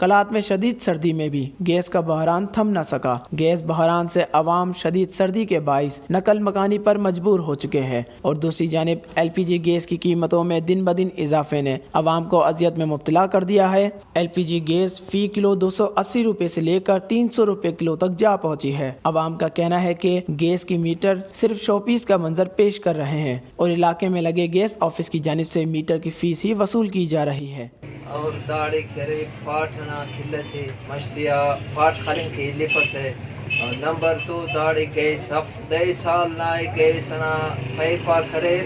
कलात में शदीद सर्दी में भी गैस का बहरान थम न सका। गैस बहरान से अवाम शदीद सर्दी के बाइस नकल मकानी पर मजबूर हो चुके हैं और दूसरी जानिब LPG गैस की कीमतों में दिन ब दिन इजाफे ने अवाम को अजियत में मुब्तला कर दिया है। LPG गैस फी किलो 280 रुपए से लेकर 300 रुपए किलो तक जा पहुंची है। अवाम का कहना है कि गैस की मीटर सिर्फ शोपीस का मंजर पेश कर रहे हैं और इलाके में लगे गैस ऑफिस की जानिब से मीटर की फीस ही वसूल की जा रही है। और दाड़े खेरे पाठना खिलते मशदिया पाठ खलिंग के लिफस है और नंबर 2 दाड़े गैस हफ्ते साल नाए गैस ना पैपा करे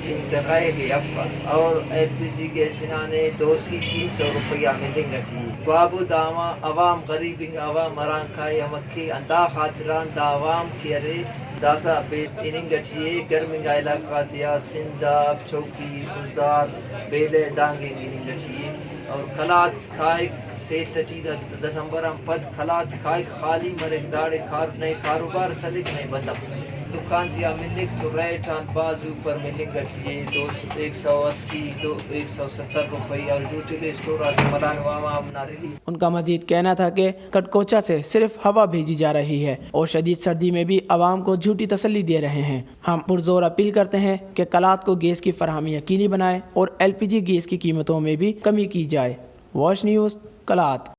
जिन दगाए भी अफत और LPG गैस ने 200-300 रुपया मिलेंगे जी बाबू दावा अवाम गरीबिंग अवाम मरान का यमकी अंदा खातिरान दावाम किरे दासा बे इनिंगची गर्मिंग इलाका दिया सिंधाब चौकी उजदार बेले डांगे इनिंगची और खलात खाए से टची 10 दिसंबर हम पद खलात खाए खाली मरे दाड़े खार नहीं कारोबार सलिक नहीं बंदा दुकान दिया मिलिक तो रेट आन बाजू पर मिलेंगे चाहिए 180 170 रुपये और यूटिलिटी स्टोर आदि मदान वामा अपना रिलीफ। उनका मजीद कहना था कि कटकोचा से सिर्फ हवा भेजी जा रही है और शदीद सर्दी में भी आवाम को झूठी तसल्ली दे रहे हैं। हम पुरजोर अपील करते हैं कि कलात को गैस की फराहमी यकीनी बनाए और LPG गैस की कीमतों में भी कमी की जाए। वॉच न्यूज़ कलात।